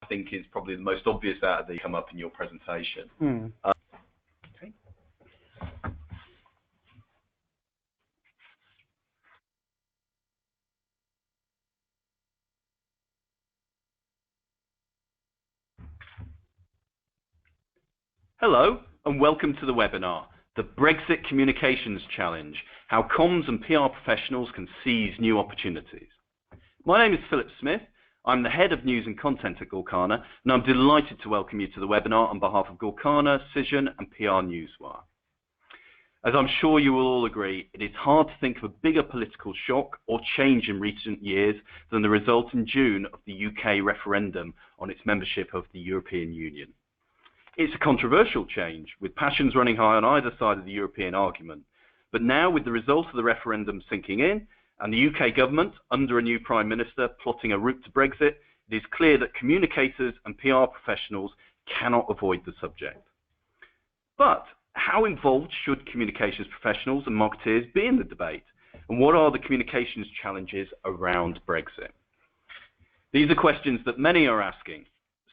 think is probably the most obvious out of the come up in your presentation. Okay. Hello and welcome to the webinar, the Brexit Communications Challenge, how comms and PR professionals can seize new opportunities. My name is Philip Smith. I'm the head of news and content at Gorkana, and I'm delighted to welcome you to the webinar on behalf of Gorkana, Cision and PR Newswire. As I'm sure you will all agree, it is hard to think of a bigger political shock or change in recent years than the result in June of the UK referendum on its membership of the European Union. It's a controversial change, with passions running high on either side of the European argument. But now, with the result of the referendum sinking in, and the UK government, under a new Prime Minister, plotting a route to Brexit, it is clear that communicators and PR professionals cannot avoid the subject. But how involved should communications professionals and marketeers be in the debate? And what are the communications challenges around Brexit? These are questions that many are asking.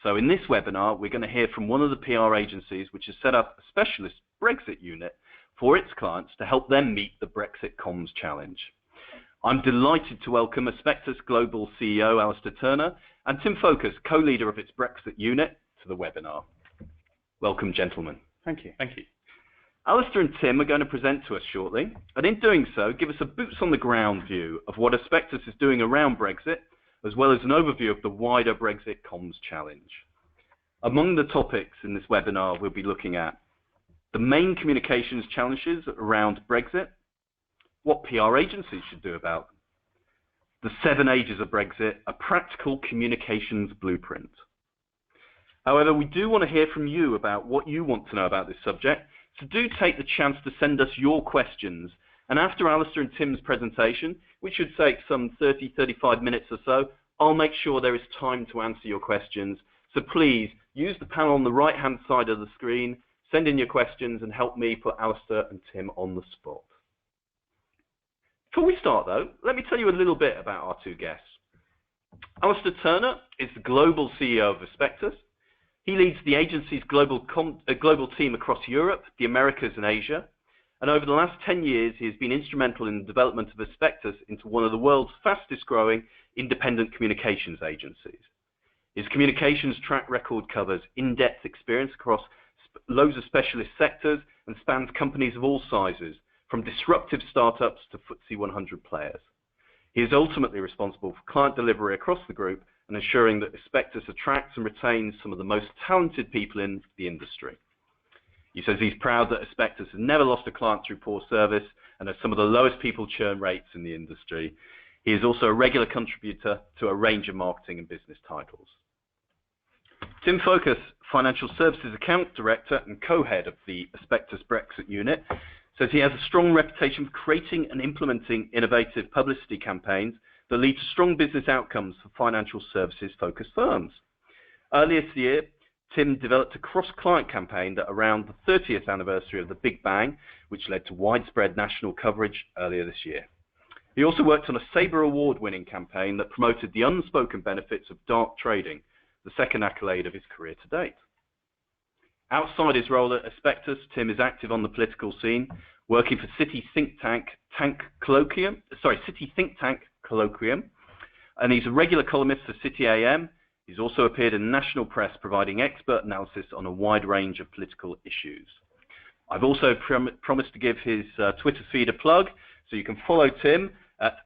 So in this webinar, we're going to hear from one of the PR agencies which has set up a specialist Brexit unit for its clients to help them meet the Brexit comms challenge. I'm delighted to welcome Aspectus Global CEO Alastair Turner and Tim Focas, co-leader of its Brexit unit, to the webinar. Welcome, gentlemen. Thank you. Thank you. Alastair and Tim are going to present to us shortly, and in doing so, give us a boots-on-the-ground view of what Aspectus is doing around Brexit, as well as an overview of the wider Brexit comms challenge. Among the topics in this webinar, we'll be looking at the main communications challenges around Brexit, what PR agencies should do about them, the 7 ages of Brexit, a practical communications blueprint. However, we do want to hear from you about what you want to know about this subject, so do take the chance to send us your questions. And after Alastair and Tim's presentation, which should take some 30-35 minutes or so, I'll make sure there is time to answer your questions. So please use the panel on the right-hand side of the screen, send in your questions, and help me put Alastair and Tim on the spot. Before we start, though, let me tell you a little bit about our 2 guests. Alastair Turner is the global CEO of Aspectus. He leads the agency's global team across Europe, the Americas, and Asia. And over the last 10 years, he has been instrumental in the development of Aspectus into one of the world's fastest growing independent communications agencies. His communications track record covers in-depth experience across loads of specialist sectors and spans companies of all sizes, from disruptive startups to FTSE 100 players. He is ultimately responsible for client delivery across the group and ensuring that Aspectus attracts and retains some of the most talented people in the industry. He says he's proud that Aspectus has never lost a client through poor service and has some of the lowest people churn rates in the industry. He is also a regular contributor to a range of marketing and business titles. Tim Focas, Financial Services Account Director and co-head of the Aspectus Brexit unit, says he has a strong reputation for creating and implementing innovative publicity campaigns that lead to strong business outcomes for financial services focused firms. Earlier this year, Tim developed a cross-client campaign that around the 30th anniversary of the Big Bang, which led to widespread national coverage earlier this year. He also worked on a Sabre Award-winning campaign that promoted the unspoken benefits of dark trading, the second accolade of his career to date. Outside his role at Aspectus, Tim is active on the political scene, working for City Think Tank Colloquium, and he's a regular columnist for City AM. He's also appeared in national press providing expert analysis on a wide range of political issues. I've also promised to give his Twitter feed a plug, so you can follow Tim at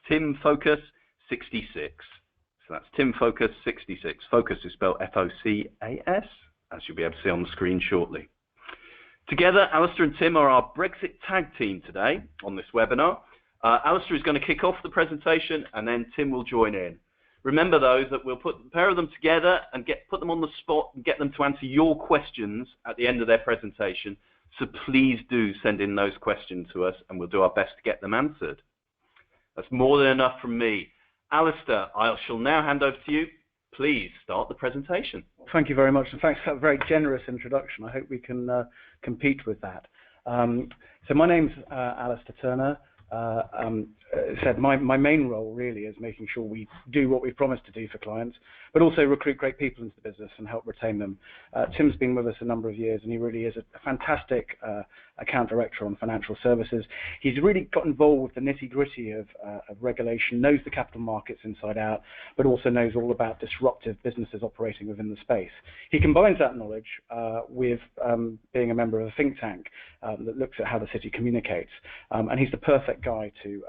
TimFocus66. So that's TimFocus66. Focus is spelled F-O-C-A-S, as you'll be able to see on the screen shortly. Together, Alastair and Tim are our Brexit tag team today on this webinar. Alastair is going to kick off the presentation, and then Tim will join in. Remember, though, that we'll put a pair of them together and put them on the spot and get them to answer your questions at the end of their presentation. So please do send in those questions to us, and we'll do our best to get them answered. That's more than enough from me. Alastair, I shall now hand over to you. Please start the presentation. Thank you very much, and thanks for that very generous introduction. I hope we can compete with that. So my name's Alastair Turner. said, my main role really is making sure we do what we've promised to do for clients, but also recruit great people into the business and help retain them. Tim's been with us a number of years, and he really is a fantastic account director on financial services. He's really got involved with the nitty-gritty of regulation, knows the capital markets inside out, but also knows all about disruptive businesses operating within the space. He combines that knowledge with being a member of a think tank that looks at how the city communicates, and he's the perfect guy to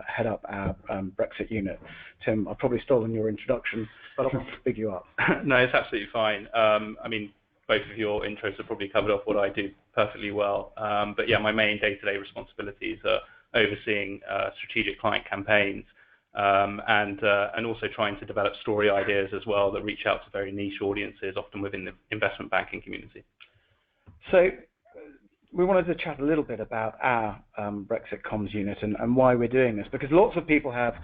head up our Brexit unit. Tim, I've probably stolen your introduction, but I'll big you up. No, it's absolutely fine. I mean, both of your intros have probably covered off what I do perfectly well. But yeah, my main day-to-day responsibilities are overseeing strategic client campaigns and also trying to develop story ideas as well that reach out to very niche audiences, often within the investment banking community. So we wanted to chat a little bit about our Brexit comms unit and why we're doing this, because lots of people have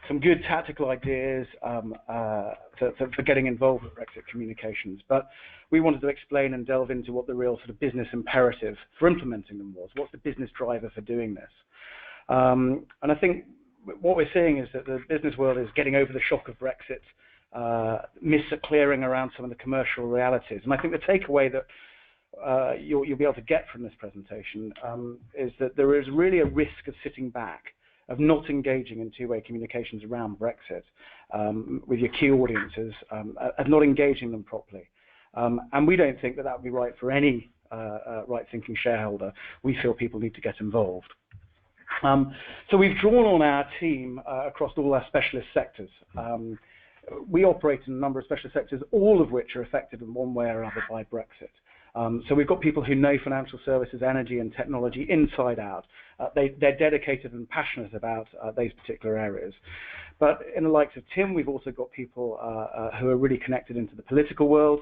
some good tactical ideas for getting involved with Brexit communications, but we wanted to explain and delve into what the real sort of business imperative for implementing them was. What's the business driver for doing this? And I think what we're seeing is that the business world is getting over the shock of Brexit, clearing around some of the commercial realities. And I think the takeaway that you'll be able to get from this presentation is that there is really a risk of sitting back, of not engaging in two-way communications around Brexit with your key audiences, of not engaging them properly. And we don't think that that would be right for any right-thinking shareholder. We feel people need to get involved. So we've drawn on our team across all our specialist sectors. We operate in a number of specialist sectors, all of which are affected in one way or other by Brexit. So we've got people who know financial services, energy and technology inside out. They're dedicated and passionate about those particular areas. But in the likes of Tim, we've also got people who are really connected into the political world.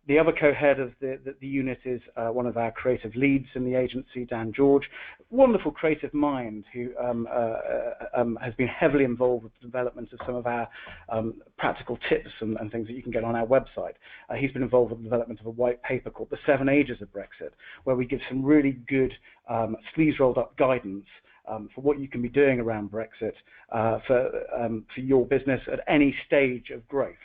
The other co-head of the unit is one of our creative leads in the agency, Dan George, wonderful creative mind who has been heavily involved with the development of some of our practical tips and things that you can get on our website. He's been involved with the development of a white paper called The 7 Ages of Brexit, where we give some really good sleeves rolled up guidance for what you can be doing around Brexit for your business at any stage of growth.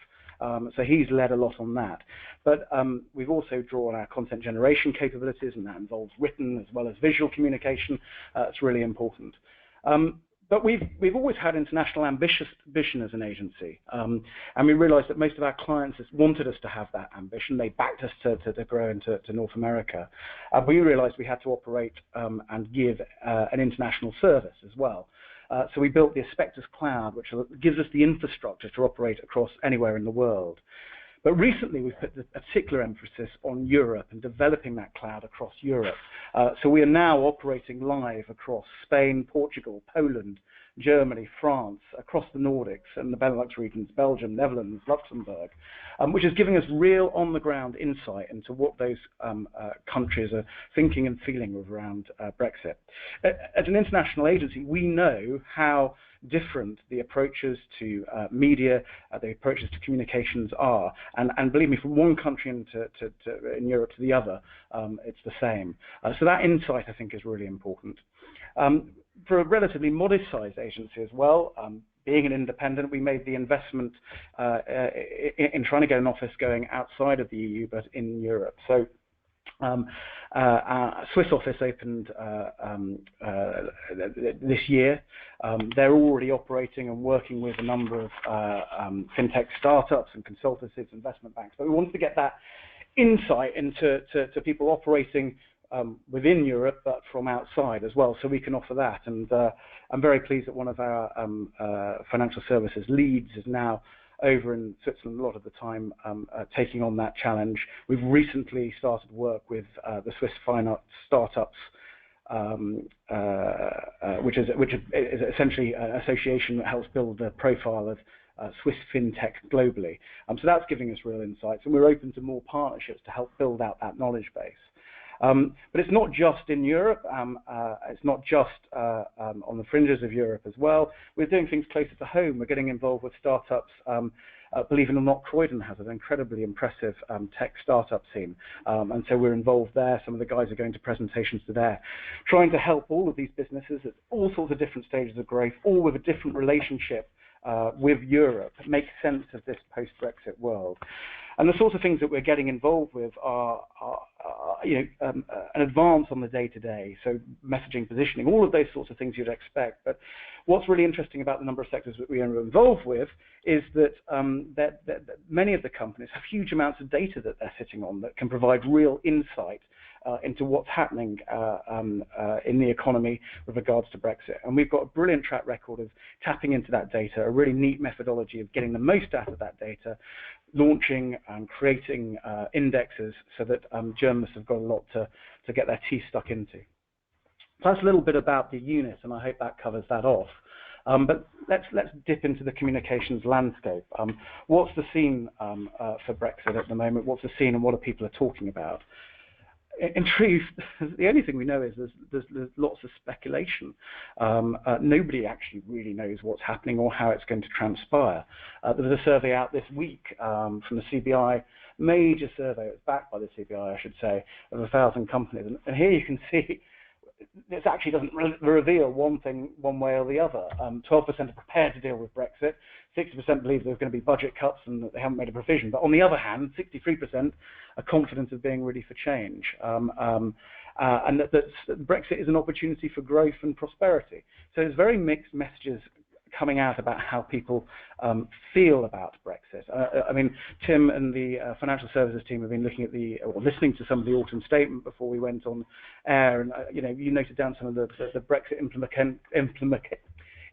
So he's led a lot on that. But we've also drawn our content generation capabilities, and that involves written as well as visual communication. It's really important. But we've always had international ambition as an agency. And we realized that most of our clients wanted us to have that ambition. They backed us to grow into North America. We realized we had to operate and give an international service as well. So we built the Aspectus cloud, which gives us the infrastructure to operate across anywhere in the world. But recently we've put a particular emphasis on Europe and developing that cloud across Europe. So we are now operating live across Spain, Portugal, Poland, Germany, France, across the Nordics and the Benelux regions, Belgium, Netherlands, Luxembourg, which is giving us real on-the-ground insight into what those countries are thinking and feeling around Brexit. As an international agency, we know how different the approaches to media, the approaches to communications are, and believe me, from one country in Europe to the other, it's the same. So that insight, I think, is really important. For a relatively modest-sized agency as well, being an independent, we made the investment in trying to get an office going outside of the EU, but in Europe. So our Swiss office opened this year. They're already operating and working with a number of fintech startups and consultancies, investment banks. But we wanted to get that insight into people operating within Europe, but from outside as well, so we can offer that. And I'm very pleased that one of our financial services leads is now over in Switzerland a lot of the time, taking on that challenge. We've recently started work with the Swiss Fine Arts Startups, which is essentially an association that helps build the profile of Swiss fintech globally. So that's giving us real insights, and we're open to more partnerships to help build out that knowledge base. But it's not just in Europe, it's not just on the fringes of Europe as well. We're doing things closer to home. We're getting involved with startups Believe it or not, Croydon has an incredibly impressive tech startup scene, and so we're involved there. Some of the guys are going to presentations to there, trying to help all of these businesses at all sorts of different stages of growth, all with a different relationship with Europe, make sense of this post-Brexit world. And the sorts of things that we're getting involved with are an advance on the day-to-day, so messaging, positioning, all of those sorts of things you'd expect. But what's really interesting about the number of sectors that we are involved with is that, that many of the companies have huge amounts of data that they're sitting on that can provide real insight into what's happening in the economy with regards to Brexit. And we've got a brilliant track record of tapping into that data, a really neat methodology of getting the most out of that data, launching and creating indexes so that journalists have got a lot to get their teeth stuck into. That's a little bit about the unit, and I hope that covers that off. But let's dip into the communications landscape. What's the scene for Brexit at the moment? What's the scene and what are people are talking about? In truth, the only thing we know is there's lots of speculation. Nobody actually really knows what's happening or how it's going to transpire. There was a survey out this week from the CBI, major survey, it was backed by the CBI, I should say, of 1,000 companies. And here you can see this actually doesn't reveal one thing one way or the other. 12% are prepared to deal with Brexit. 60% believe there's going to be budget cuts and that they haven't made a provision. But on the other hand, 63% are confident of being ready for change. And that Brexit is an opportunity for growth and prosperity. So there's very mixed messages coming out about how people feel about Brexit. I mean, Tim and the financial services team have been looking at listening to some of the autumn statement before we went on air, and you noted down some of the Brexit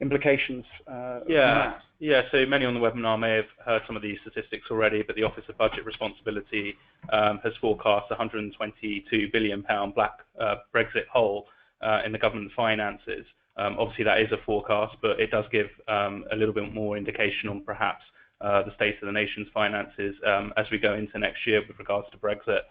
implications. Yeah. So many on the webinar may have heard some of these statistics already, but the Office of Budget Responsibility has forecast a £122 billion black Brexit hole in the government finances. Obviously, that is a forecast, but it does give a little bit more indication on perhaps the state of the nation's finances as we go into next year with regards to Brexit.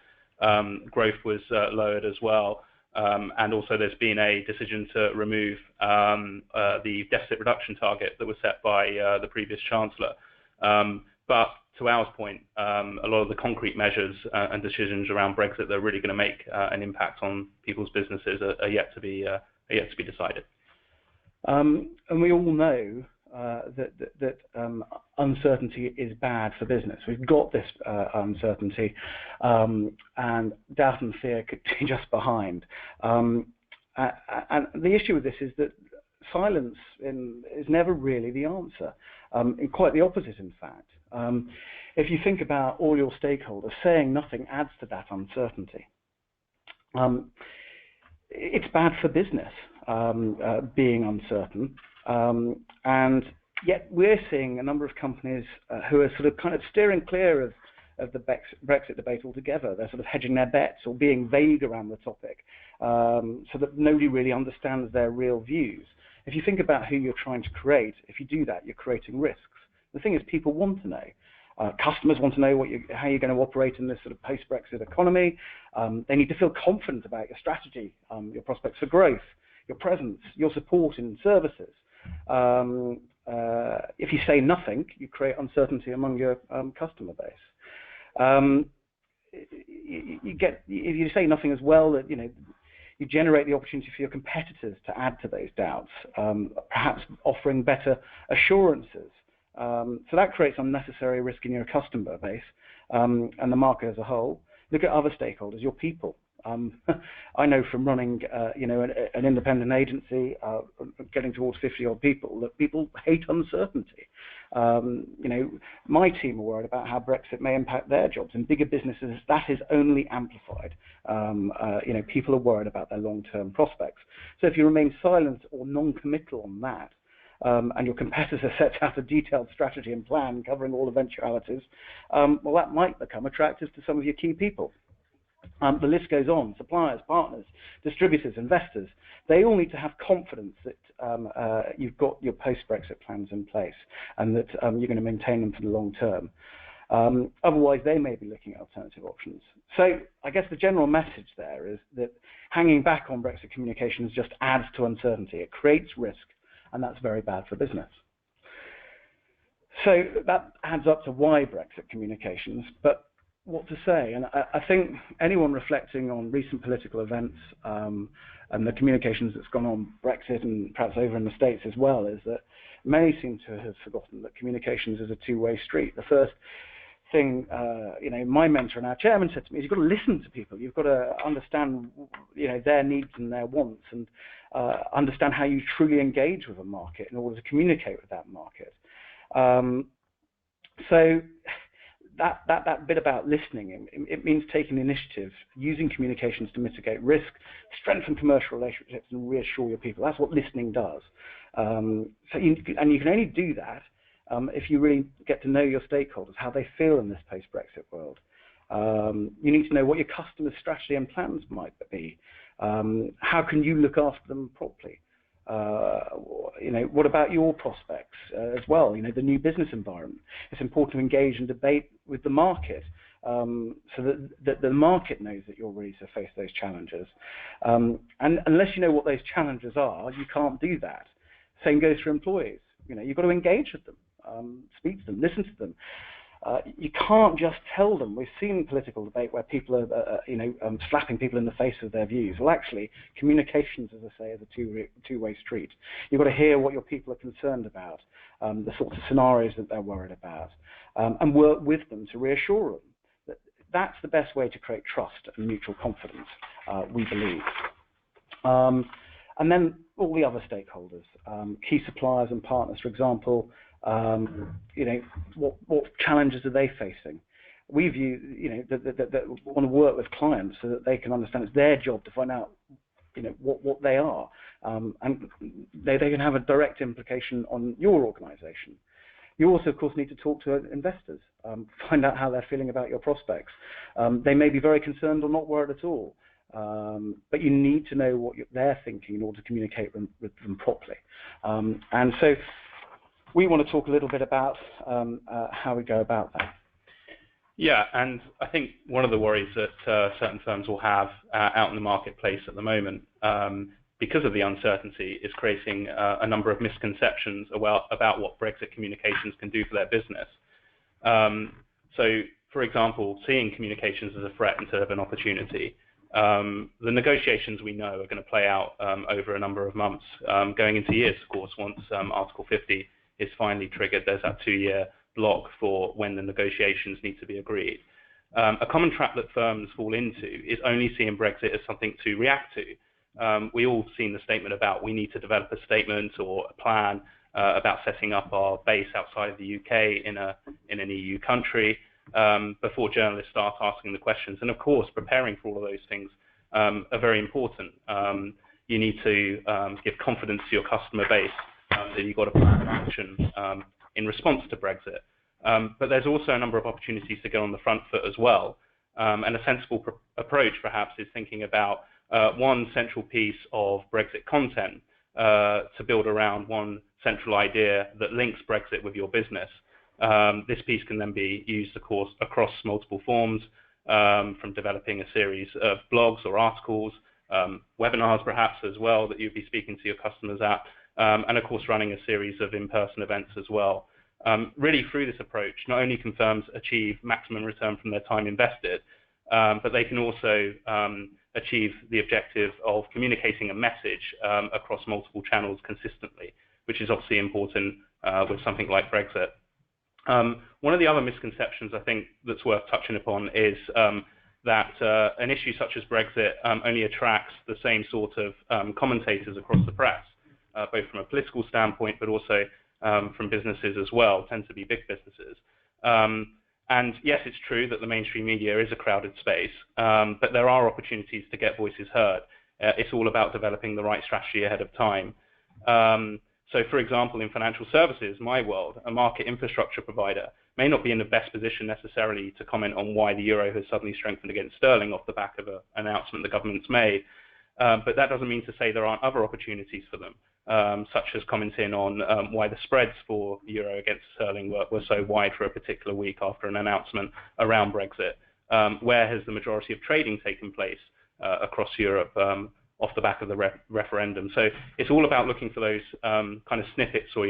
Growth was lowered as well, and also there's been a decision to remove the deficit reduction target that was set by the previous Chancellor. But to Al's point, a lot of the concrete measures and decisions around Brexit that are really going to make an impact on people's businesses are yet to be decided. And we all know that uncertainty is bad for business. We've got this uncertainty, and doubt and fear could be just behind. And the issue with this is that silence is never really the answer. Quite the opposite, in fact. If you think about all your stakeholders, saying nothing adds to that uncertainty. It's bad for business. Being uncertain, and yet we're seeing a number of companies who are sort of kind of steering clear of the Brexit debate altogether. They're sort of hedging their bets or being vague around the topic, so that nobody really understands their real views. If you think about who you're trying to create, if you do that, you're creating risks. The thing is, people want to know. Customers want to know how you're going to operate in this sort of post-Brexit economy. They need to feel confident about your strategy, your prospects for growth, your presence, your support in services. If you say nothing, you create uncertainty among your customer base. If you say nothing as well, that you generate the opportunity for your competitors to add to those doubts, perhaps offering better assurances. So that creates unnecessary risk in your customer base and the market as a whole. Look at other stakeholders, your people. I know from running, an independent agency, getting towards 50-odd people, that people hate uncertainty. My team are worried about how Brexit may impact their jobs. In bigger businesses, that is only amplified. People are worried about their long-term prospects. So if you remain silent or non-committal on that, and your competitor sets out a detailed strategy and plan covering all eventualities, well, that might become attractive to some of your key people. The list goes on. Suppliers, partners, distributors, investors, they all need to have confidence that you've got your post-Brexit plans in place and that you're going to maintain them for the long term. Otherwise, they may be looking at alternative options. So I guess the general message there is that hanging back on Brexit communications just adds to uncertainty. It creates risk, and that's very bad for business. So that adds up to why Brexit communications, but what to say? And I think anyone reflecting on recent political events and the communications that's gone on Brexit and perhaps over in the States as well, is that many seem to have forgotten that communications is a two-way street. The first thing, my mentor and our chairman said to me is you've got to listen to people. You've got to understand, their needs and their wants, and understand how you truly engage with a market in order to communicate with that market. So that bit about listening, it means taking initiative, using communications to mitigate risk, strengthen commercial relationships, and reassure your people. That's what listening does. You can only do that if you really get to know your stakeholders, how they feel in this post-Brexit world. You need to know what your customers' strategy and plans might be. How can you look after them properly? What about your prospects as well? The new business environment. It's important to engage and debate with the market so that the market knows that you're ready to face those challenges. And unless you know what those challenges are, you can't do that. Same goes for employees. You've got to engage with them, speak to them, listen to them. You can't just tell them. We've seen political debate where people are, slapping people in the face with their views. Well, actually, communications, as I say, is a two-way street. You've got to hear what your people are concerned about, the sorts of scenarios that they're worried about, and work with them to reassure them. That's the best way to create trust and mutual confidence, we believe. And then all the other stakeholders, key suppliers and partners, for example. What challenges are they facing? We view, that we want to work with clients so that they can understand it's their job to find out, what they are, and they can have a direct implication on your organisation. You also, of course, need to talk to investors, find out how they're feeling about your prospects. They may be very concerned or not worried at all, but you need to know what they're thinking in order to communicate with them properly. And so we want to talk a little bit about how we go about that. Yeah, and I think one of the worries that certain firms will have out in the marketplace at the moment, because of the uncertainty, is creating a number of misconceptions about what Brexit communications can do for their business. So, for example, seeing communications as a threat instead of an opportunity. The negotiations we know are going to play out over a number of months, going into years, of course, once Article 50 is finally triggered. There's that 2-year block for when the negotiations need to be agreed. A common trap that firms fall into is only seeing Brexit as something to react to. We all seen the statement about we need to develop a statement or a plan about setting up our base outside of the UK in an EU country before journalists start asking the questions. And of course, preparing for all of those things are very important. You need to give confidence to your customer base that you've got a plan of action in response to Brexit. But there's also a number of opportunities to get on the front foot as well. And a sensible approach, perhaps, is thinking about one central piece of Brexit content to build around one central idea that links Brexit with your business. This piece can then be used, of course, across multiple forms, from developing a series of blogs or articles, webinars perhaps as well that you'd be speaking to your customers at, and of course running a series of in-person events as well. Really, through this approach, not only can firms achieve maximum return from their time invested, but they can also achieve the objective of communicating a message across multiple channels consistently, which is obviously important with something like Brexit. One of the other misconceptions I think that's worth touching upon is that an issue such as Brexit only attracts the same sort of commentators across the press, both from a political standpoint, but also from businesses as well, tend to be big businesses. And yes, it's true that the mainstream media is a crowded space, but there are opportunities to get voices heard. It's all about developing the right strategy ahead of time. So, for example, in financial services, my world, a market infrastructure provider, may not be in the best position necessarily to comment on why the euro has suddenly strengthened against sterling off the back of an announcement the government's made. But that doesn't mean to say there aren't other opportunities for them, such as commenting on why the spreads for euro against sterling were so wide for a particular week after an announcement around Brexit. Where has the majority of trading taken place across Europe off the back of the referendum? So it's all about looking for those kind of snippets, or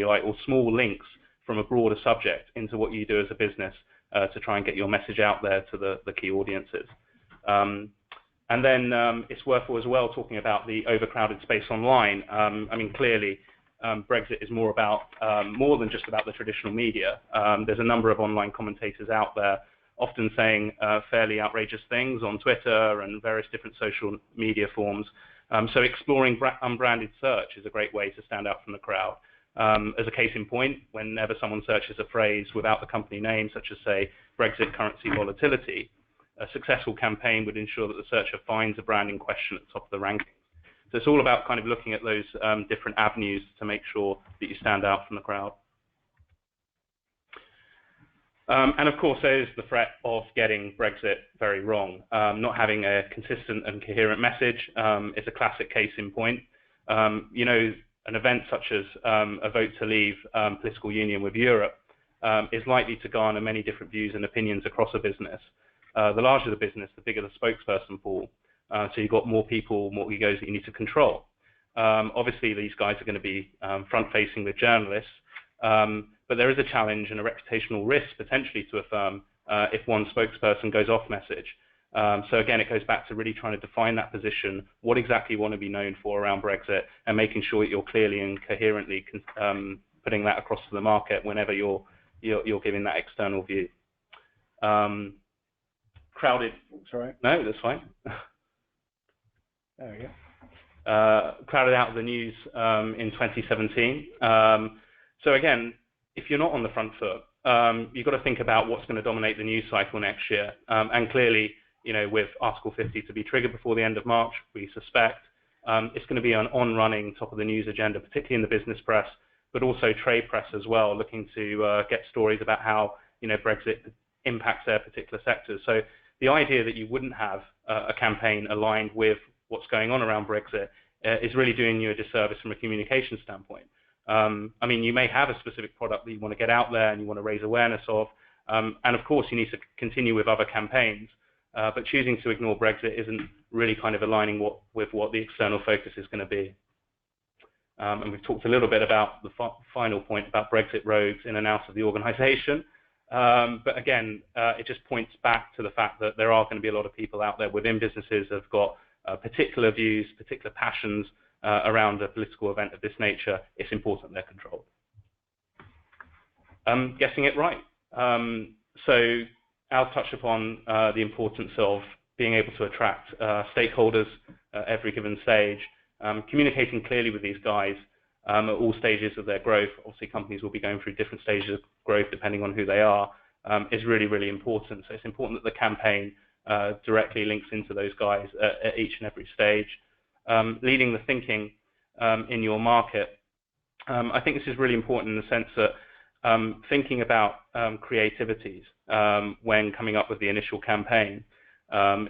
small links from a broader subject into what you do as a business to try and get your message out there to the key audiences. And then it's worthwhile as well talking about the overcrowded space online. I mean, clearly, Brexit is more than just about the traditional media. There's a number of online commentators out there, often saying fairly outrageous things on Twitter and various different social media forms. So exploring unbranded search is a great way to stand out from the crowd. As a case in point, whenever someone searches a phrase without the company name, such as, say, Brexit currency volatility, a successful campaign would ensure that the searcher finds a brand in question at the top of the ranking. So it's all about kind of looking at those different avenues to make sure that you stand out from the crowd. And of course, there's the threat of getting Brexit very wrong. Not having a consistent and coherent message is a classic case in point. You know, an event such as a vote to leave political union with Europe is likely to garner many different views and opinions across a business. The larger the business, the bigger the spokesperson pool. So you've got more people, more egos that you need to control. Obviously, these guys are going to be front-facing with journalists, but there is a challenge and a reputational risk potentially to a firm if one spokesperson goes off message. So again, it goes back to really trying to define that position, what exactly you want to be known for around Brexit, and making sure that you're clearly and coherently putting that across to the market whenever you're giving that external view. Crowded. Sorry. No, that's fine. There we go. Crowded out of the news in 2017. So again, if you're not on the front foot, you've got to think about what's going to dominate the news cycle next year. And clearly, you know, with Article 50 to be triggered before the end of March, we suspect it's going to be an on-running top of the news agenda, particularly in the business press, but also trade press as well, looking to get stories about how, you know, Brexit impacts their particular sectors. So the idea that you wouldn't have a campaign aligned with what's going on around Brexit is really doing you a disservice from a communication standpoint. I mean, you may have a specific product that you want to get out there and you want to raise awareness of, and of course you need to continue with other campaigns, but choosing to ignore Brexit isn't really kind of aligning with what the external focus is going to be. And we've talked a little bit about the final point about Brexit rogues in and out of the organisation. But again, it just points back to the fact that there are going to be a lot of people out there within businesses that have got particular views, particular passions around a political event of this nature. It's important they're controlled. Guessing it right. So Al touched upon the importance of being able to attract stakeholders at every given stage, communicating clearly with these guys at all stages of their growth. Obviously, companies will be going through different stages of growth depending on who they are, is really, really important. So it's important that the campaign directly links into those guys at each and every stage. Leading the thinking in your market. I think this is really important in the sense that thinking about creativities when coming up with the initial campaign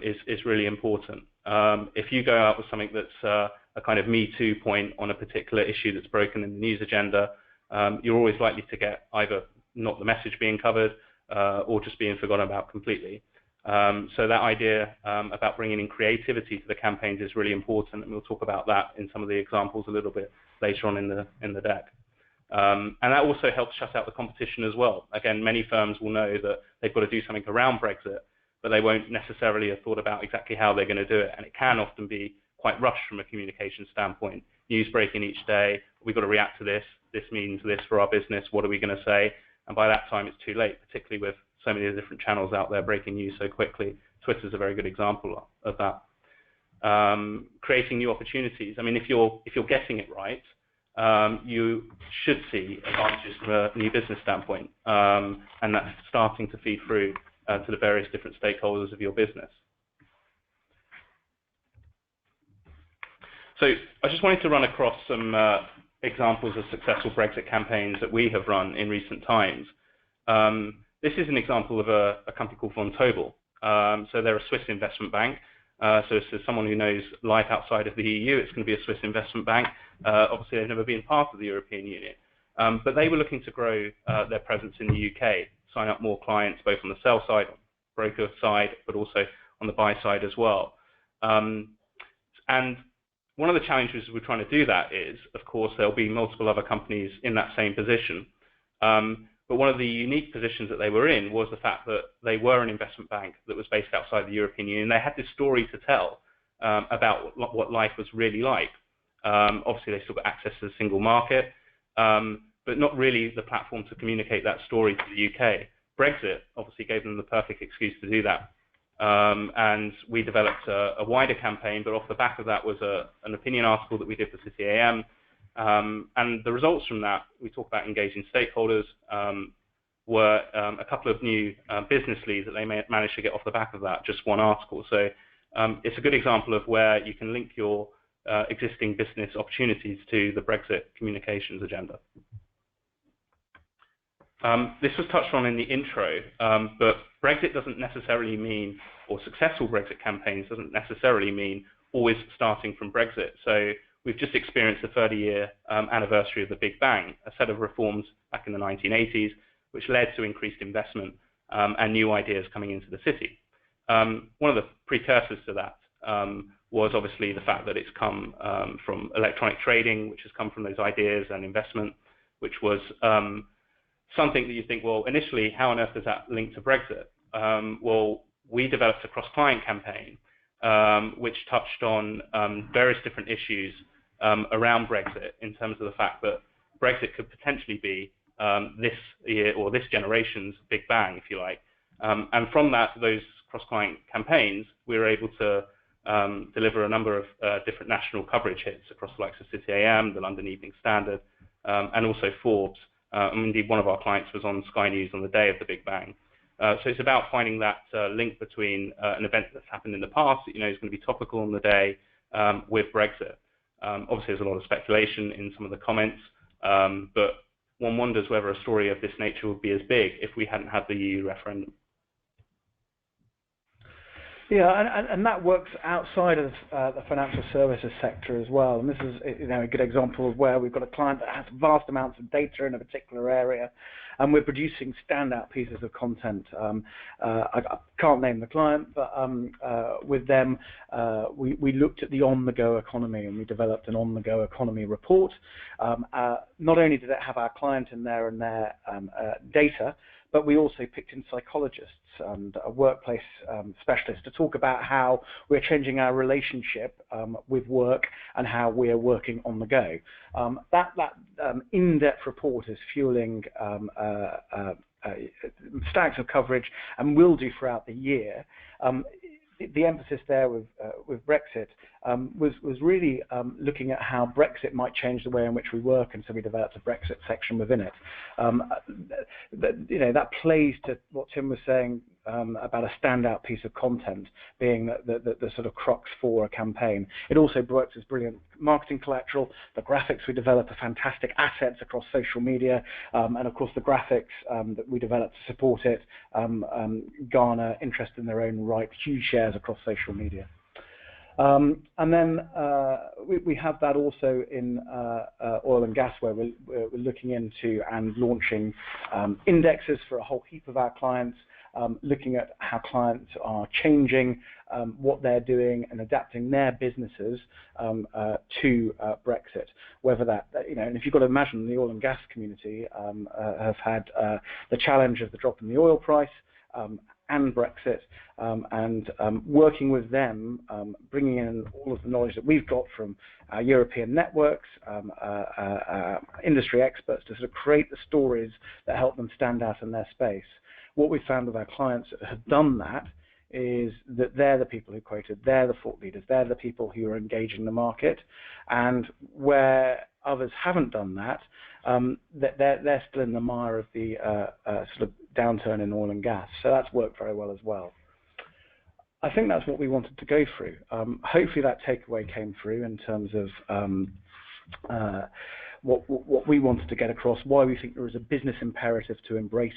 is really important. If you go out with something that's a kind of Me Too point on a particular issue that's broken in the news agenda, you're always likely to get either not the message being covered or just being forgotten about completely. So that idea about bringing in creativity to the campaigns is really important, and we'll talk about that in some of the examples a little bit later on in the deck. And that also helps shut out the competition as well. Again, many firms will know that they've got to do something around Brexit, but they won't necessarily have thought about exactly how they're going to do it, and it can often be quite rushed from a communication standpoint. News breaking each day, we've got to react to this, this means this for our business, what are we going to say? And by that time it's too late, particularly with so many different channels out there breaking news so quickly. Twitter's a very good example of that. Creating new opportunities. I mean, if you're getting it right, you should see advantages from a new business standpoint, and that's starting to feed through to the various different stakeholders of your business. So I just wanted to run across some examples of successful Brexit campaigns that we have run in recent times. This is an example of a company called Von Tobel. So they're a Swiss investment bank. So if there's someone who knows life outside of the EU, it's going to be a Swiss investment bank. Obviously, they've never been part of the European Union. But they were looking to grow their presence in the UK, sign up more clients, both on the sell side, broker side, but also on the buy side as well. And one of the challenges we're trying to do that is, of course, there'll be multiple other companies in that same position. But one of the unique positions that they were in was the fact that they were an investment bank that was based outside the European Union. They had this story to tell about what life was really like. Obviously, they still got access to the single market, but not really the platform to communicate that story to the UK. Brexit obviously gave them the perfect excuse to do that. And we developed a wider campaign, but off the back of that was an opinion article that we did for City AM. And the results from that, we talk about engaging stakeholders, were a couple of new business leads that they managed to get off the back of that, just one article. So it's a good example of where you can link your existing business opportunities to the Brexit communications agenda. This was touched on in the intro, but Brexit doesn't necessarily mean, or successful Brexit campaigns doesn't necessarily mean always starting from Brexit. So we've just experienced the 30-year anniversary of the Big Bang, a set of reforms back in the 1980s, which led to increased investment and new ideas coming into the city. One of the precursors to that was obviously the fact that it's come from electronic trading, which has come from those ideas and investment, which was something that you think, well, initially, how on earth does that link to Brexit? Well, we developed a cross-client campaign which touched on various different issues around Brexit in terms of the fact that Brexit could potentially be this year or this generation's Big Bang, if you like. And from those cross-client campaigns, we were able to deliver a number of different national coverage hits across the likes of City AM, the London Evening Standard, and also Forbes. Indeed, one of our clients was on Sky News on the day of the Big Bang. So it's about finding that link between an event that's happened in the past that you know is going to be topical on the day with Brexit. Obviously, there's a lot of speculation in some of the comments, but one wonders whether a story of this nature would be as big if we hadn't had the EU referendum. Yeah, and that works outside of the financial services sector as well. And this is, you know, a good example of where we've got a client that has vast amounts of data in a particular area, and we're producing standout pieces of content. I can't name the client, but with them, we looked at the on-the-go economy, and we developed an on-the-go economy report. Not only did it have our client in there and their data, but we also picked in psychologists and workplace specialists to talk about how we're changing our relationship with work and how we're working on the go. That in-depth report is fueling stacks of coverage and will do throughout the year. The emphasis there with Brexit was really looking at how Brexit might change the way in which we work, and so we developed a Brexit section within it. You know, that plays to what Tim was saying about a standout piece of content being the sort of crux for a campaign. It also works as brilliant marketing collateral. The graphics we develop are fantastic assets across social media, and of course the graphics that we develop to support it garner interest in their own right, huge shares across social media. And then we have that also in oil and gas, where we're looking into and launching indexes for a whole heap of our clients, looking at how clients are changing what they're doing and adapting their businesses to Brexit. Whether that, you know, and if you've got to imagine the oil and gas community have had the challenge of the drop in the oil price, and Brexit, and working with them, bringing in all of the knowledge that we've got from our European networks, industry experts, to sort of create the stories that help them stand out in their space. What we found with our clients that have done that is that they're the people who quoted, they're the thought leaders, they're the people who are engaging the market, and where others haven't done that, they're still in the mire of the sort of downturn in oil and gas. So that's worked very well as well. I think that's what we wanted to go through. Hopefully that takeaway came through in terms of what we wanted to get across, why we think there is a business imperative to embrace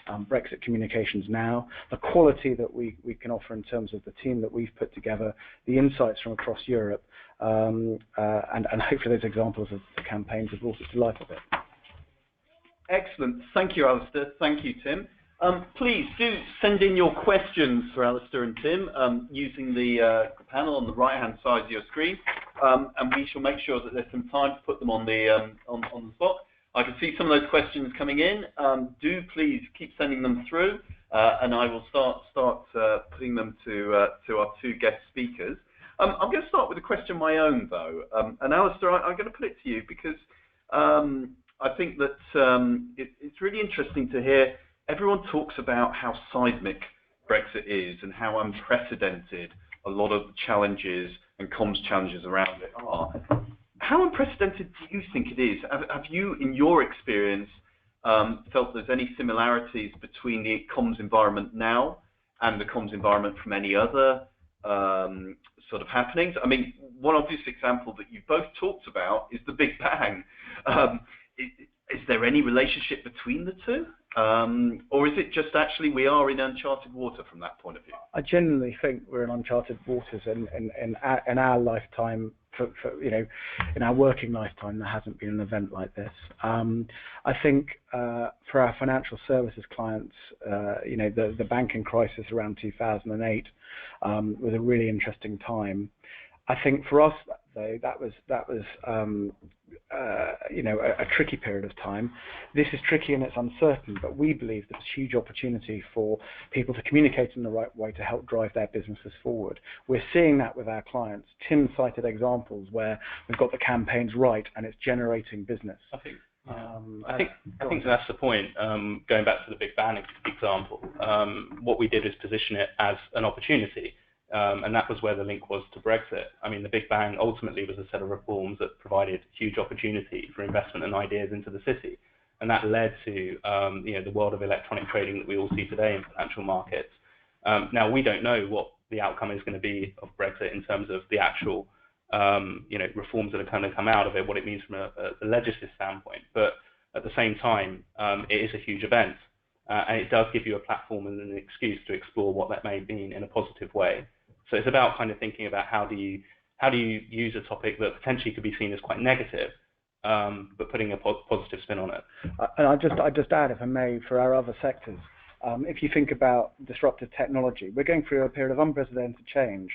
Brexit communications now, the quality that we can offer in terms of the team that we've put together, the insights from across Europe, and hopefully those examples of the campaigns have brought it to life a bit. Excellent. Thank you, Alastair. Thank you, Tim. Please do send in your questions for Alastair and Tim using the panel on the right-hand side of your screen, and we shall make sure that there's some time to put them on the spot. I can see some of those questions coming in. Do please keep sending them through, and I will start putting them to our two guest speakers. I'm going to start with a question of my own, though. And Alastair, I'm going to put it to you because I think that it's really interesting to hear everyone talks about how seismic Brexit is and how unprecedented a lot of the challenges and comms challenges around it are. How unprecedented do you think it is? Have you, in your experience, felt there's any similarities between the comms environment now and the comms environment from any other sort of happenings? I mean, one obvious example that you both talked about is the Big Bang. Is there any relationship between the two? Or is it just actually we are in uncharted water from that point of view? I genuinely think we're in uncharted waters in our lifetime. In our working lifetime, there hasn't been an event like this. I think for our financial services clients, the banking crisis around 2008 was a really interesting time. I think for us, though, that was a tricky period of time. This is tricky and it's uncertain, but we believe there's huge opportunity for people to communicate in the right way to help drive their businesses forward. We're seeing that with our clients. Tim cited examples where we've got the campaigns right and it's generating business. I think that's the point. Going back to the Big Bang example, what we did is position it as an opportunity. And that was where the link was to Brexit. I mean, the Big Bang ultimately was a set of reforms that provided huge opportunity for investment and ideas into the city. And that led to the world of electronic trading that we all see today in financial markets. Now, we don't know what the outcome is going to be of Brexit in terms of the actual reforms that are going to come out of it, what it means from a legislative standpoint. But at the same time, it is a huge event. And it does give you a platform and an excuse to explore what that may mean in a positive way. So it's about kind of thinking about how do you use a topic that potentially could be seen as quite negative, but putting a positive spin on it. And I just add, if I may, for our other sectors, if you think about disruptive technology, we're going through a period of unprecedented change.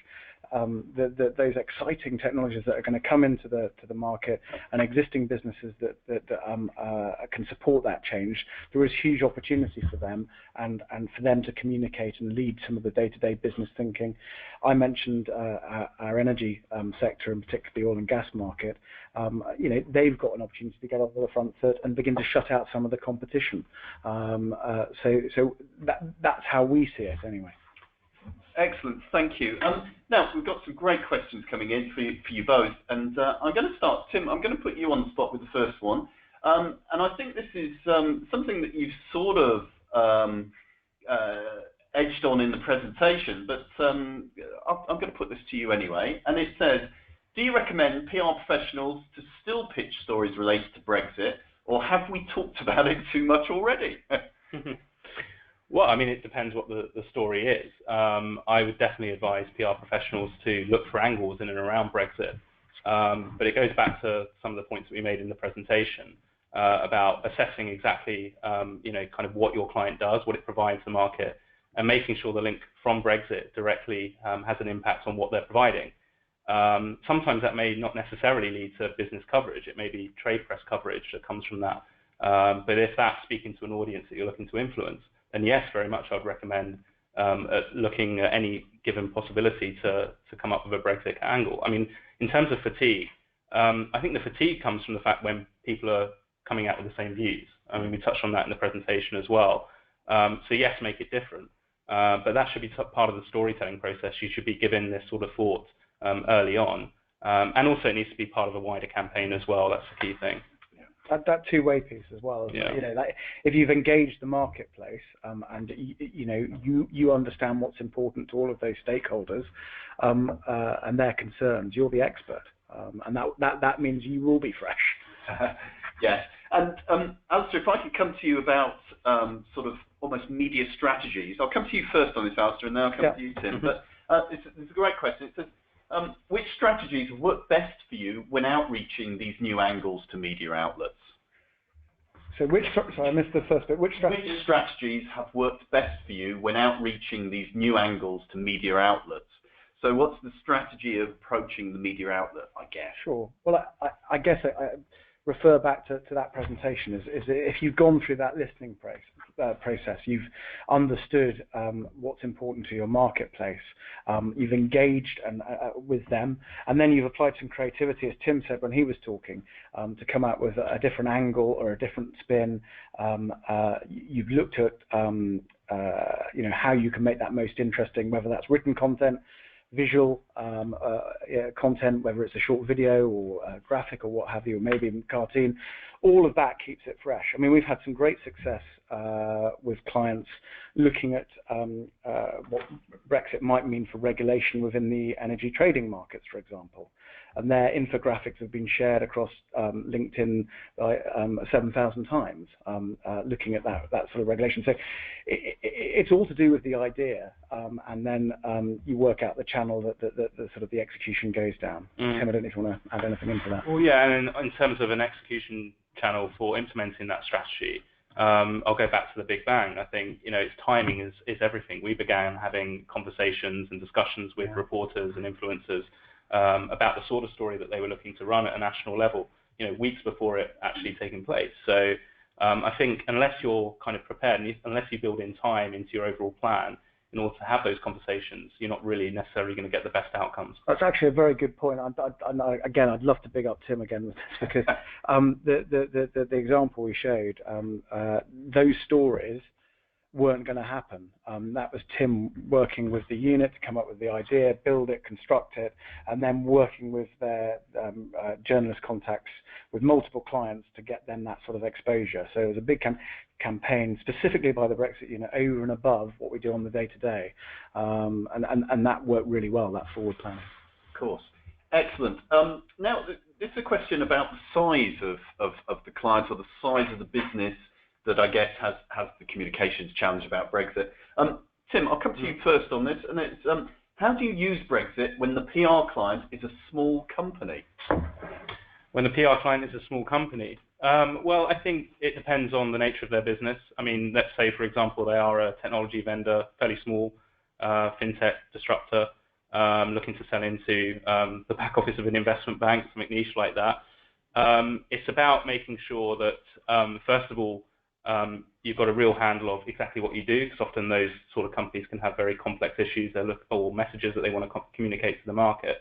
Those exciting technologies that are going to come into the market and existing businesses that can support that change, there is huge opportunity for them and for them to communicate and lead some of the day-to-day business thinking. I mentioned our energy sector, and particularly oil and gas market. They've got an opportunity to get off the front foot and begin to shut out some of the competition. So that's how we see it anyway. Excellent, thank you. Now, we've got some great questions coming in for you both, and I'm going to start. Tim, I'm going to put you on the spot with the first one, and I think this is something that you've sort of edged on in the presentation, but I'm going to put this to you anyway, and it says, do you recommend PR professionals to still pitch stories related to Brexit, or have we talked about it too much already? Well, I mean, it depends what the story is. I would definitely advise PR professionals to look for angles in and around Brexit. But it goes back to some of the points that we made in the presentation about assessing exactly, kind of what your client does, what it provides the market, and making sure the link from Brexit directly has an impact on what they're providing. Sometimes that may not necessarily lead to business coverage. It may be trade press coverage that comes from that. But if that's speaking to an audience that you're looking to influence, then yes, very much I'd recommend looking at any given possibility to come up with a Brexit angle. I mean, in terms of fatigue, I think the fatigue comes from the fact when people are coming out with the same views. I mean, we touched on that in the presentation as well. So yes, make it different. But that should be part of the storytelling process. You should be given this sort of thought early on. And also it needs to be part of a wider campaign as well. That's the key thing. That two-way piece as well. Yeah. If you've engaged the marketplace and you understand what's important to all of those stakeholders and their concerns, you're the expert, and that means you will be fresh. Yes, and Alastair, if I could come to you about sort of almost media strategies, I'll come to you first on this, Alastair, and then I'll come to you, Tim. But it's a great question. It says, which strategies work best for you when outreaching these new angles to media outlets? So sorry, I missed the first bit. Which strategies have worked best for you when outreaching these new angles to media outlets? So what's the strategy of approaching the media outlet, I guess? Sure. Well, I guess refer back to that presentation. Is if you've gone through that listening process, you've understood what's important to your marketplace, you've engaged with them, and then you've applied some creativity, as Tim said when he was talking, to come out with a different angle or a different spin. You've looked at how you can make that most interesting, whether that's written content, visual content, whether it's a short video or a graphic or what have you, or maybe even cartoon. All of that keeps it fresh. I mean, we've had some great success with clients looking at what Brexit might mean for regulation within the energy trading markets, for example. And their infographics have been shared across LinkedIn by 7,000 times, looking at that sort of regulation. So it's all to do with the idea, and then you work out the channel that sort of the execution goes down. Tim, I don't know if you want to add anything into that. Well, yeah, and in terms of an execution channel for implementing that strategy, I'll go back to the Big Bang. I think its timing is everything. We began having conversations and discussions with reporters and influencers about the sort of story that they were looking to run at a national level, weeks before it actually taking place. So I think unless you're kind of prepared, and unless you build in time into your overall plan in order to have those conversations, you're not really necessarily going to get the best outcomes. That's actually a very good point. Again, I'd love to big up Tim again with this, because the example we showed, those stories weren't going to happen. That was Tim working with the unit to come up with the idea, build it, construct it, and then working with their journalist contacts with multiple clients to get them that sort of exposure. So it was a big campaign specifically by the Brexit unit over and above what we do on the day-to-day. And that worked really well, that forward planning. Of course. Excellent. Now, this is a question about the size of the clients, or the size of the business that I guess has the communications challenge about Brexit. Tim, I'll come to you first on this, and it's how do you use Brexit when the PR client is a small company? When the PR client is a small company? Well, I think it depends on the nature of their business. I mean, let's say, for example, they are a technology vendor, fairly small, fintech disruptor, looking to sell into the back office of an investment bank, something niche like that. It's about making sure that, first of all, you've got a real handle of exactly what you do, because often those sort of companies can have very complex issues or messages that they want to communicate to the market.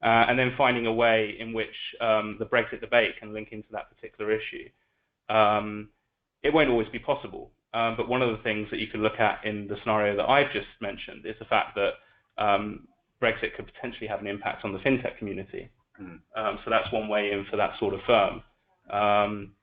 And then finding a way in which the Brexit debate can link into that particular issue. It won't always be possible, but one of the things that you can look at in the scenario that I've just mentioned is the fact that Brexit could potentially have an impact on the fintech community. So that's one way in for that sort of firm.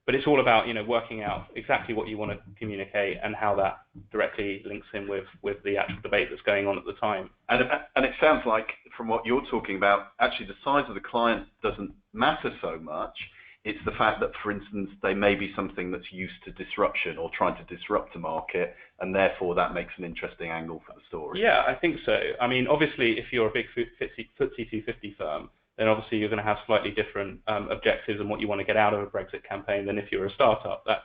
But it's all about working out exactly what you want to communicate and how that directly links in with the actual debate that's going on at the time. And it sounds like, from what you're talking about, actually the size of the client doesn't matter so much. It's the fact that, for instance, they may be something that's used to disruption or trying to disrupt a market, and therefore that makes an interesting angle for the story. Yeah, I think so. I mean, obviously, if you're a big FTSE 250 firm, then obviously you're going to have slightly different objectives and what you want to get out of a Brexit campaign than if you're a startup. That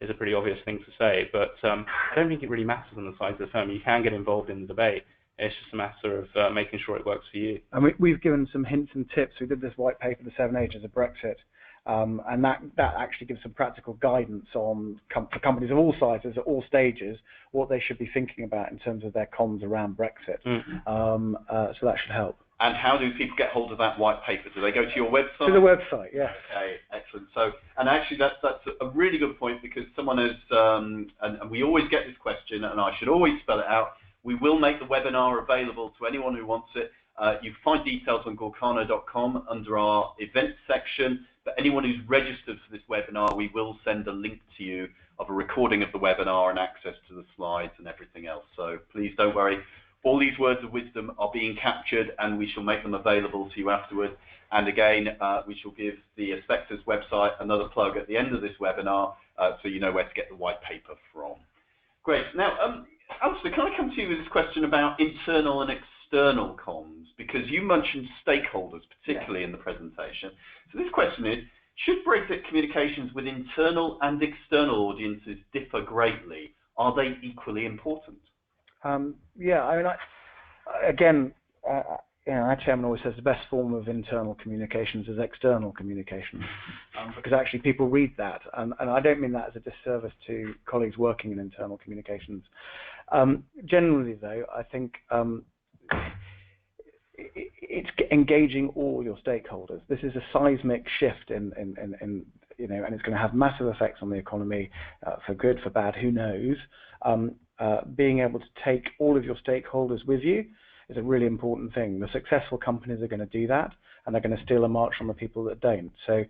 is a pretty obvious thing to say, but I don't think it really matters on the size of the firm. You can get involved in the debate. It's just a matter of making sure it works for you. And we've given some hints and tips. We did this white paper, The 7 Ages of Brexit, and that actually gives some practical guidance on for companies of all sizes at all stages what they should be thinking about in terms of their comms around Brexit. So that should help. And how do people get hold of that white paper? Do they go to your website? To the website, yes. Okay, excellent. So, and actually that's a really good point, because someone has, and we always get this question, and I should always spell it out. We will make the webinar available to anyone who wants it. You can find details on gorkano.com under our events section, but anyone who's registered for this webinar, we will send a link to you of a recording of the webinar and access to the slides and everything else. So please don't worry. All these words of wisdom are being captured, and we shall make them available to you afterwards. And again, we shall give the Aspectus website another plug at the end of this webinar, so you know where to get the white paper from. Great. Now, Alastair, can I come to you with this question about internal and external comms? Because you mentioned stakeholders, particularly in the presentation. So this question is, should Brexit communications with internal and external audiences differ greatly? Are they equally important? Yeah, I mean, again, our chairman always says the best form of internal communications is external communications, because actually people read that, and I don't mean that as a disservice to colleagues working in internal communications. Generally, though, I think it's engaging all your stakeholders. This is a seismic shift in and it's going to have massive effects on the economy, for good, for bad, who knows. Being able to take all of your stakeholders with you is a really important thing. The successful companies are going to do that, and they're going to steal a march from the people that don't. So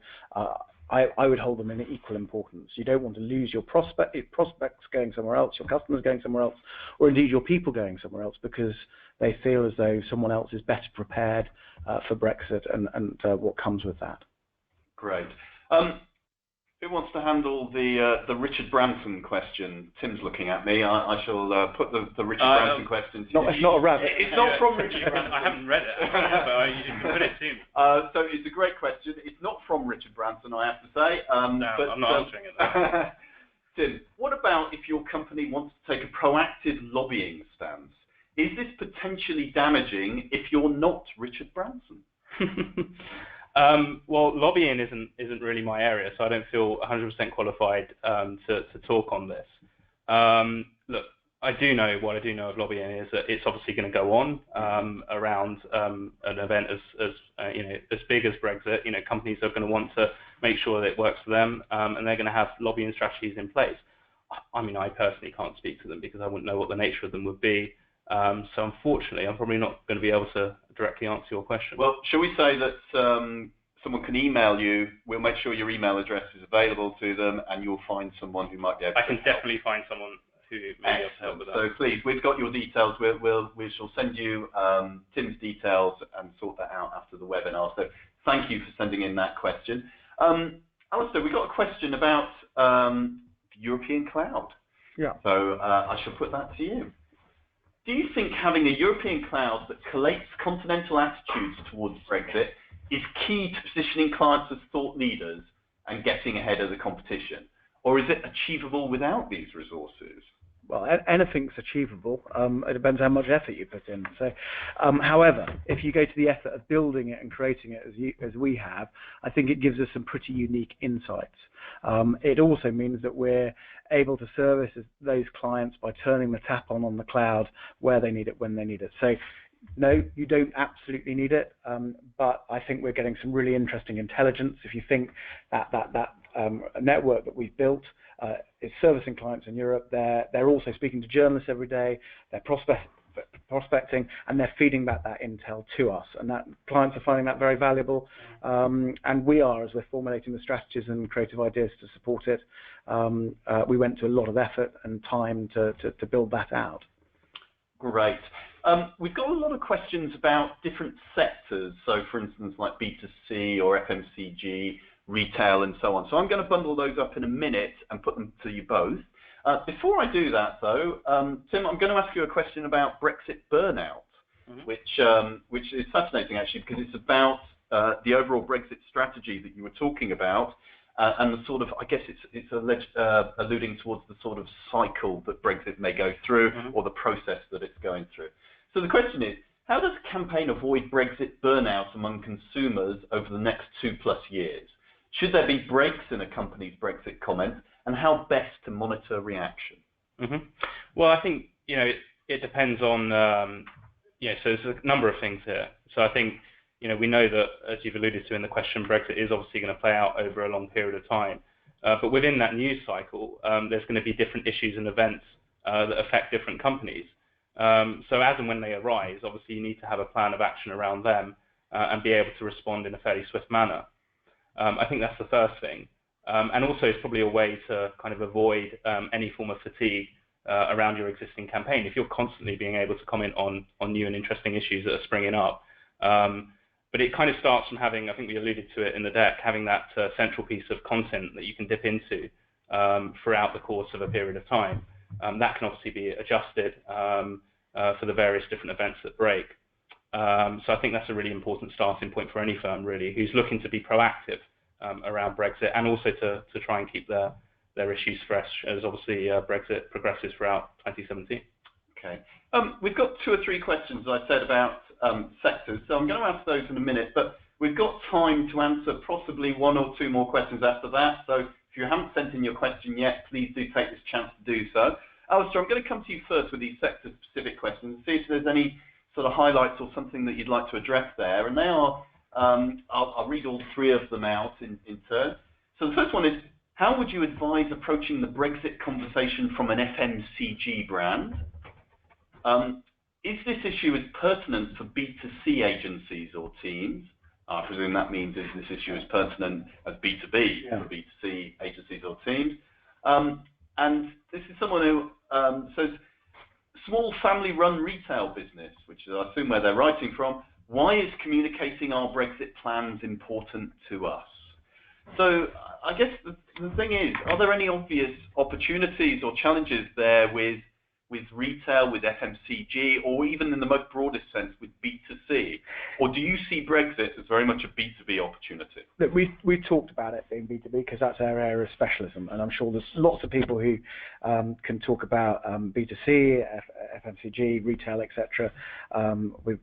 I would hold them in equal importance. You don't want to lose your prospects going somewhere else, your customers going somewhere else, or indeed your people going somewhere else because they feel as though someone else is better prepared for Brexit and what comes with that. Great. Who wants to handle the Richard Branson question? Tim's looking at me. I shall put the Richard Branson question to you. It's not a rabbit. It's not from Richard Branson. I haven't read it, but you can put it to me. So it's a great question. It's not from Richard Branson, I have to say. No, but, I'm not answering it, though. Tim, what about if your company wants to take a proactive lobbying stance? Is this potentially damaging if you're not Richard Branson? Well, lobbying isn't really my area, so I don't feel 100% qualified to talk on this. Look, I do know of lobbying is that it's obviously going to go on around an event as big as Brexit. Companies are going to want to make sure that it works for them, and they're going to have lobbying strategies in place. I mean, I personally can't speak to them because I wouldn't know what the nature of them would be. So unfortunately, I'm probably not going to be able to directly answer your question. Well, shall we say that someone can email you? We'll make sure your email address is available to them, and you'll find someone who might be able to help. I can definitely find someone who may be able to help with that. So please, we've got your details. We shall send you Tim's details and sort that out after the webinar. So thank you for sending in that question. Alastair, we've got a question about European cloud. Yeah. So I shall put that to you. Do you think having a European cloud that collates continental attitudes towards Brexit is key to positioning clients as thought leaders and getting ahead of the competition? Or is it achievable without these resources? Well, anything's achievable. It depends how much effort you put in. So, however, if you go to the effort of building it and creating it as we have, I think it gives us some pretty unique insights. It also means that we're able to service those clients by turning the tap on the cloud where they need it, when they need it. So, no, you don't absolutely need it, but I think we're getting some really interesting intelligence. If you think that network that we've built is servicing clients in Europe, they're also speaking to journalists every day, they're prospecting, and they're feeding back that intel to us, and that clients are finding that very valuable, and we are, as we're formulating the strategies and creative ideas to support it. We went to a lot of effort and time to build that out. Great. We've got a lot of questions about different sectors, so for instance like B2C or FMCG, retail and so on. So I'm going to bundle those up in a minute and put them to you both. Before I do that though, Tim, I'm going to ask you a question about Brexit burnout, which is fascinating actually because it's about the overall Brexit strategy that you were talking about and the sort of, I guess it's alluding towards the sort of cycle that Brexit may go through or the process that it's going through. So the question is, how does a campaign avoid Brexit burnout among consumers over the next 2+ years? Should there be breaks in a company's Brexit comments, and how best to monitor reaction? Well, I think it depends on so there's a number of things here. So I think we know that, as you've alluded to in the question, Brexit is obviously going to play out over a long period of time. But within that news cycle, there's going to be different issues and events that affect different companies. So as and when they arise, obviously you need to have a plan of action around them and be able to respond in a fairly swift manner. I think that's the first thing. And also it's probably a way to kind of avoid any form of fatigue around your existing campaign. If you're constantly being able to comment on new and interesting issues that are springing up. But it kind of starts from having, I think we alluded to it in the deck, having that central piece of content that you can dip into throughout the course of a period of time. That can obviously be adjusted for the various different events that break. So I think that's a really important starting point for any firm, really, who's looking to be proactive around Brexit and also to try and keep their issues fresh as obviously Brexit progresses throughout 2017. Okay. We've got 2 or 3 questions, as I said, about sectors. So I'm going to answer those in a minute, but we've got time to answer possibly one or two more questions after that. So if you haven't sent in your question yet, please do take this chance to do so. Alastair, I'm going to come to you first with these sector-specific questions and see if there's any sort of highlights or something that you'd like to address there. And they are, I'll read all three of them out in turn. So the first one is, how would you advise approaching the Brexit conversation from an FMCG brand? Is this issue as pertinent for B2C agencies or teams? I presume that means is this issue as pertinent as B2B for B2C agencies or teams? And this is someone who says, small family-run retail business, which is, I assume, where they're writing from. Why is communicating our Brexit plans important to us? So I guess the thing is, are there any obvious opportunities or challenges there with retail, with FMCG, or even in the most broadest sense with B2C? Or do you see Brexit as very much a B2B opportunity? Look, we've talked about it being B2B because that's our area of specialism, and I'm sure there's lots of people who can talk about B2C, FMCG, retail, etc. With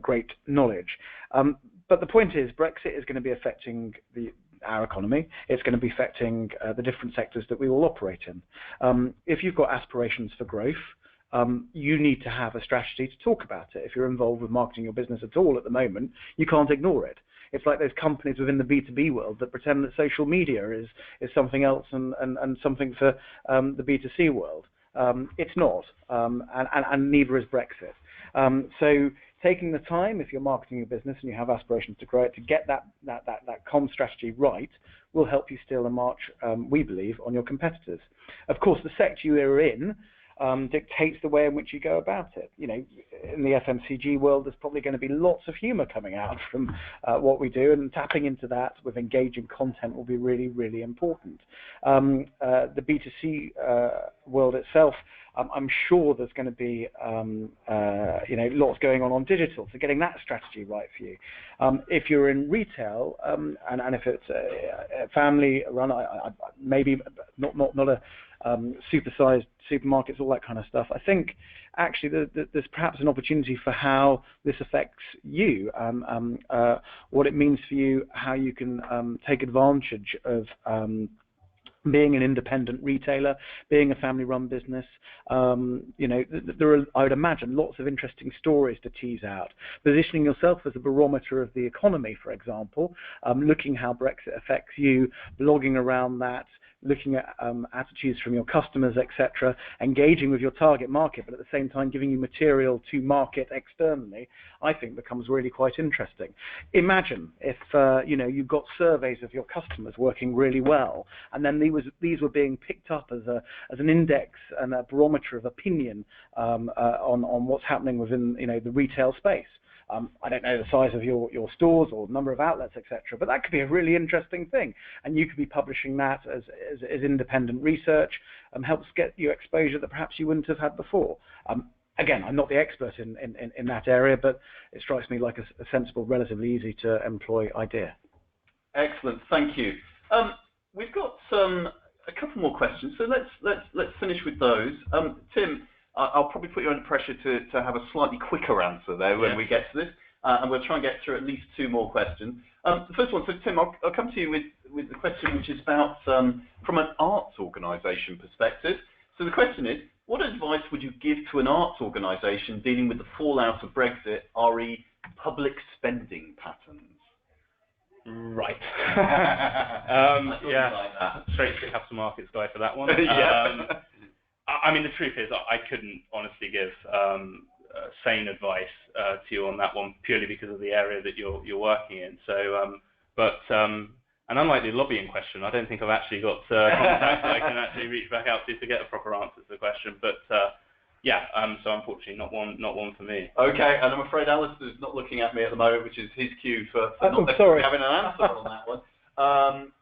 great knowledge. But the point is, Brexit is going to be affecting our economy. It's going to be affecting the different sectors that we all operate in. If you've got aspirations for growth, you need to have a strategy to talk about it. If you're involved with marketing your business at all at the moment, you can't ignore it. It's like those companies within the B2B world that pretend that social media is something else and something for the B2C world. It's not, and neither is Brexit. So taking the time, if you're marketing your business and you have aspirations to grow it, to get that comm strategy right will help you steal a march, we believe, on your competitors. Of course, the sector you are in dictates the way in which you go about it. You know, in the FMCG world, there's probably going to be lots of humour coming out from what we do, and tapping into that with engaging content will be really, really important. The B2C world itself, I'm sure there's going to be lots going on digital, so getting that strategy right for you. If you're in retail, and if it's a family run, maybe not a supersized supermarkets, all that kind of stuff. I think actually there's perhaps an opportunity for how this affects you, what it means for you, how you can take advantage of being an independent retailer, being a family-run business. There are, I would imagine, lots of interesting stories to tease out. Positioning yourself as a barometer of the economy, for example, looking how Brexit affects you, blogging around that, looking at attitudes from your customers, etc., engaging with your target market, but at the same time giving you material to market externally, I think becomes really quite interesting. Imagine if you've got surveys of your customers working really well, and then these were being picked up as an index and a barometer of opinion on what's happening within the retail space. I don't know the size of your stores or number of outlets, etc., but that could be a really interesting thing, and you could be publishing that as independent research, helps get you exposure that perhaps you wouldn't have had before. Again, I'm not the expert in that area, but it strikes me like a sensible, relatively easy to employ idea. Excellent, thank you. We've got a couple more questions, so let's finish with those. Tim, I'll probably put you under pressure to have a slightly quicker answer there when we get to this, and we'll try and get through at least two more questions. The first one, so Tim, I'll come to you with the question which is about from an arts organisation perspective. So the question is, what advice would you give to an arts organisation dealing with the fallout of Brexit, re public spending patterns? Right. Straight to the capital markets guy for that one. I mean, the truth is, I couldn't honestly give sane advice to you on that one, purely because of the area that you're working in. So, and unlike the lobbying question, I don't think I've actually got contacts that I can actually reach back out to get a proper answer to the question. But so unfortunately, not one for me. Okay, and I'm afraid Alastair's not looking at me at the moment, which is his cue for not necessarily having an answer on that one.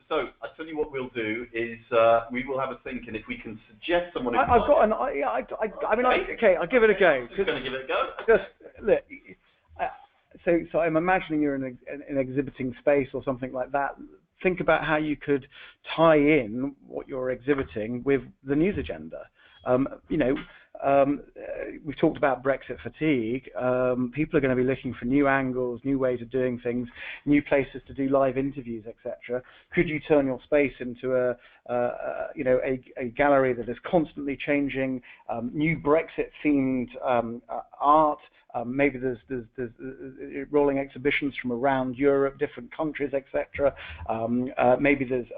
So I tell you what we'll do is we will have a think, and if we can suggest someone. I've got an. Okay, I'll give it a go. Just going to give it a go. Just look. So I'm imagining you're in an exhibiting space or something like that. Think about how you could tie in what you're exhibiting with the news agenda. we've talked about Brexit fatigue. People are going to be looking for new angles, new ways of doing things, new places to do live interviews, etc. Could you turn your space into a gallery that is constantly changing, new Brexit-themed art? Maybe there's rolling exhibitions from around Europe, different countries, etc. Maybe there's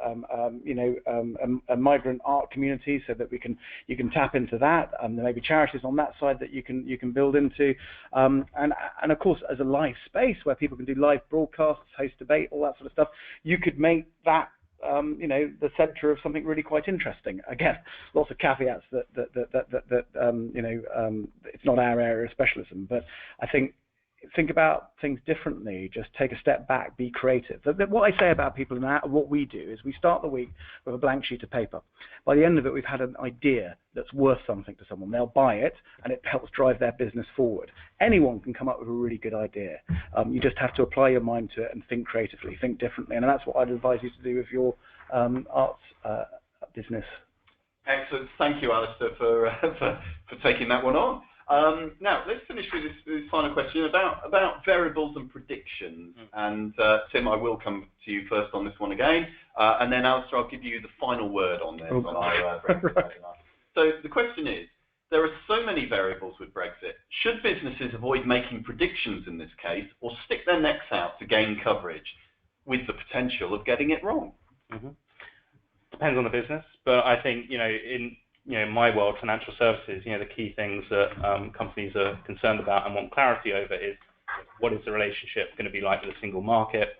a migrant art community, so that you can tap into that. There may be charities on that side that you can build into, and of course, as a live space where people can do live broadcasts, host debate, all that sort of stuff, you could make that the centre of something really quite interesting. Again, lots of caveats that it's not our area of specialism, but I think about things differently. Just take a step back, be creative. What I say about people and what we do is we start the week with a blank sheet of paper. By the end of it, we've had an idea that's worth something to someone. They'll buy it, and it helps drive their business forward. Anyone can come up with a really good idea. You just have to apply your mind to it and think creatively, think differently, and that's what I'd advise you to do with your arts business. Excellent. Thank you, Alastair, for taking that one on. Now, let's finish with this final question about variables and predictions. And Tim, I will come to you first on this one again. And then, Alastair, I'll give you the final word on this. So the question is, there are so many variables with Brexit. Should businesses avoid making predictions in this case, or stick their necks out to gain coverage with the potential of getting it wrong? Depends on the business, but I think, in my world, financial services, the key things that companies are concerned about and want clarity over is, what is the relationship going to be like with a single market,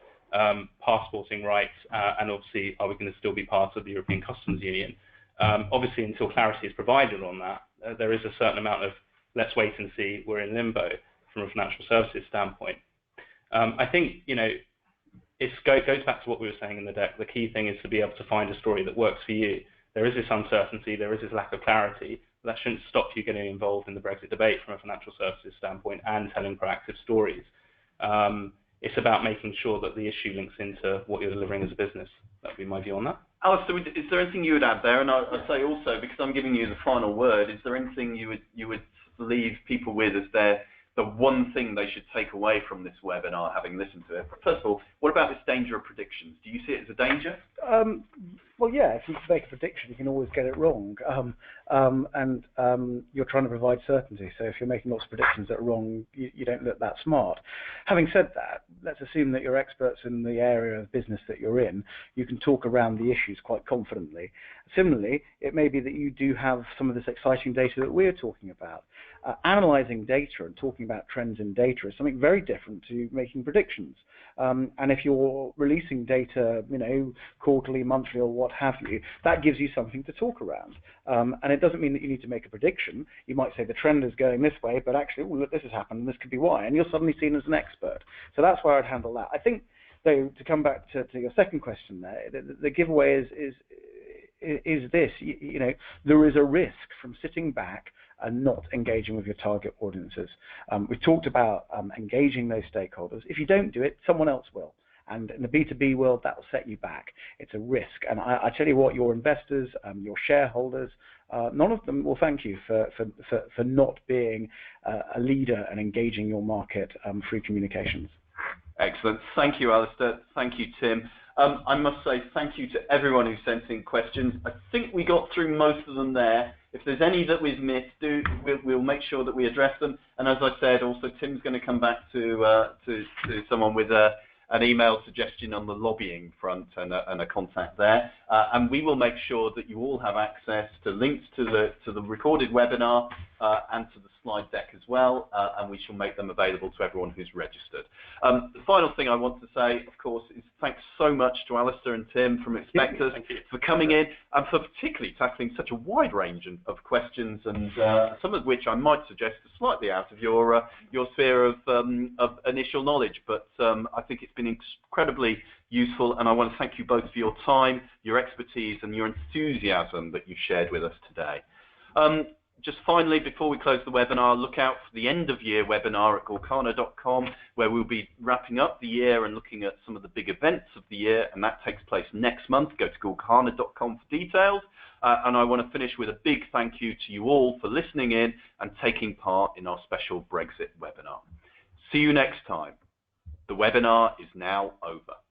passporting rights, and obviously, are we going to still be part of the European Customs Union? Obviously, until clarity is provided on that, there is a certain amount of let's wait and see, we're in limbo from a financial services standpoint. I think, it goes back to what we were saying in the deck. The key thing is to be able to find a story that works for you. There is this uncertainty, there is this lack of clarity, but that shouldn't stop you getting involved in the Brexit debate from a financial services standpoint and telling proactive stories. It's about making sure that the issue links into what you're delivering as a business. That would be my view on that. Alastair, is there anything you would add there? And I'd say also, because I'm giving you the final word, is there anything you would leave people with as the one thing they should take away from this webinar, having listened to it? First of all, what about this danger of predictions? Do you see it as a danger? Well, yeah, if you make a prediction, you can always get it wrong. And you're trying to provide certainty. So if you're making lots of predictions that are wrong, you don't look that smart. Having said that, let's assume that you're experts in the area of business that you're in. You can talk around the issues quite confidently. Similarly, it may be that you do have some of this exciting data that we're talking about. Analyzing data and talking about trends in data is something very different to making predictions. And if you're releasing data, quarterly, monthly, or what have you, that gives you something to talk around. And it doesn't mean that you need to make a prediction. You might say the trend is going this way, but actually, look, this has happened, and this could be why. And you're suddenly seen as an expert. So that's where I'd handle that. I think, though, to come back to your second question there, the giveaway is this. There is a risk from sitting back and not engaging with your target audiences. We talked about engaging those stakeholders. If you don't do it, someone else will. And in the B2B world, that will set you back. It's a risk. And I tell you what, your investors, your shareholders, none of them will thank you for not being a leader and engaging your market through communications. Excellent. Thank you, Alastair. Thank you, Tim. I must say thank you to everyone who sent in questions. I think we got through most of them there. If there's any that we've missed, we'll make sure that we address them. And as I said, also Tim's going to come back to someone with an email suggestion on the lobbying front and a contact there. And we will make sure that you all have access to links to the recorded webinar and to the slide deck as well, and we shall make them available to everyone who's registered. The final thing I want to say, of course, is thanks so much to Alastair and Tim from Aspectus for coming in and for particularly tackling such a wide range of questions, and some of which I might suggest are slightly out of your sphere of initial knowledge, but I think it's been incredibly useful, and I want to thank you both for your time, your expertise, and your enthusiasm that you shared with us today. just finally, before we close the webinar, look out for the end of year webinar at gorkana.com, where we'll be wrapping up the year and looking at some of the big events of the year, and that takes place next month. Go to gorkana.com for details. And I want to finish with a big thank you to you all for listening in and taking part in our special Brexit webinar. See you next time. The webinar is now over.